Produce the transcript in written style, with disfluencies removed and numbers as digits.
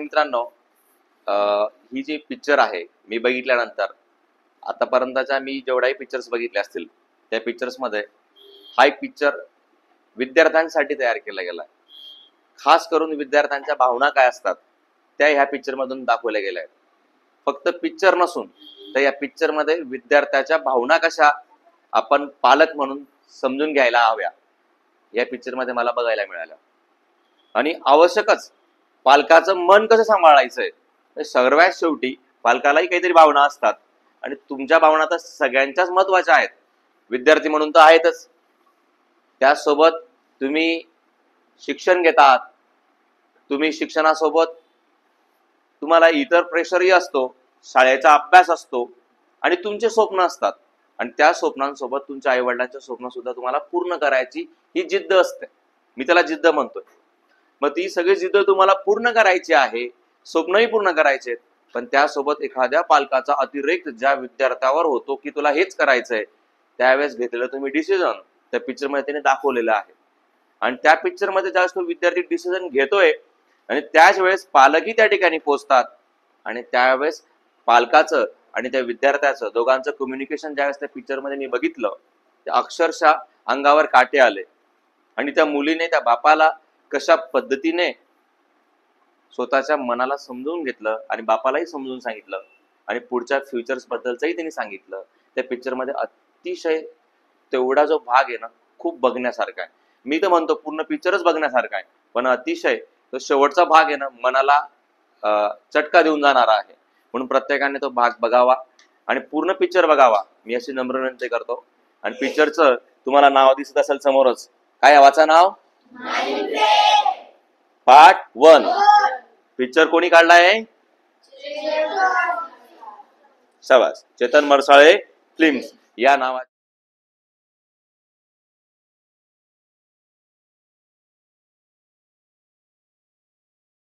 मित्रांनो, ही जी पिक्चर आहे मी बघितल्यानंतर आतापर्यंतच्या मी जेवढाही पिक्चर्स बघितले असतील त्या पिक्चर्स मध्ये हा एक पिक्चर विद्यार्थ्यांसाठी तयार केला गेला. खास करून विद्यार्थ्यांच्या भावना काय असतात त्या ह्या पिक्चर मधून दाखवल्या गेल्या आहेत. फक्त पिक्चर नसून तर या पिक्चर मध्ये विद्यार्थ्याच्या भावना कशा आपण पालक म्हणून समजून घ्यायला हव्या या पिक्चर मध्ये मला बघायला मिळालं. आणि आवश्यकच पालकाचं मन कसं सांभाळायचंय. सर्वात शेवटी पालकालाही काहीतरी भावना असतात आणि तुमच्या भावना तर सगळ्यांच्याच महत्वाच्या आहेत. विद्यार्थी म्हणून तर आहेतच, त्यासोबत तुम्ही शिक्षण घेतात, तुम्ही शिक्षणासोबत तुम्हाला इतर प्रेशरही असतो, शाळेचा अभ्यास असतो आणि तुमचे स्वप्न असतात आणि त्या स्वप्नांसोबत तुमच्या आईवडिलांचे स्वप्न सुद्धा तुम्हाला पूर्ण करायची ही जिद्द असते. मी त्याला जिद्द म्हणतोय. मग ती सगळी जिद्द तुम्हाला पूर्ण करायची आहे, स्वप्नही पूर्ण करायचे, पण त्यासोबत एखाद्या पालकाचा अतिरेक ज्या विद्यार्थ्यावर होतो की तुला हेच करायचंय, त्यावेळेस घेतलेलं तुम्ही डिसिजन त्या पिक्चर मध्ये त्याने दाखवलेलं आहे. आणि त्या पिक्चर मध्ये ज्यावेळेस तो विद्यार्थी डिसिजन घेतोय आणि त्याच वेळेस पालकही त्या ठिकाणी पोहोचतात आणि त्यावेळेस पालकाचं आणि त्या विद्यार्थ्याचं दोघांचं कम्युनिकेशन ज्यावेळेस त्या पिक्चर मध्ये मी बघितलं, त्या अक्षरशः अंगावर काटे आले. आणि त्या मुलीने त्या बापाला कशा पद्धतीने स्वतःच्या मनाला समजून घेतलं आणि बापालाही समजून सांगितलं आणि पुढच्या फ्युचर्स बद्दलचंही त्यांनी सांगितलं. त्या पिक्चर मध्ये अतिशय तेवढा जो भाग आहे ना, खूप बघण्यासारखा आहे. मी तर म्हणतो पूर्ण पिक्चरच बघण्यासारखा आहे, पण अतिशय तो शेवटचा भाग आहे ना, मनाला चटका देऊन जाणारा आहे. म्हणून प्रत्येकाने तो भाग बघावा आणि पूर्ण पिक्चर बघावा, मी अशी नम्र विनंती करतो. आणि पिक्चरचं तुम्हाला नाव दिसत असेल समोरच, काय वाचा नाव? पार्ट 1. पिक्चर कोणी काढलाय? शाबास, चेतन मरसाळे फिल्म्स या नावाचे.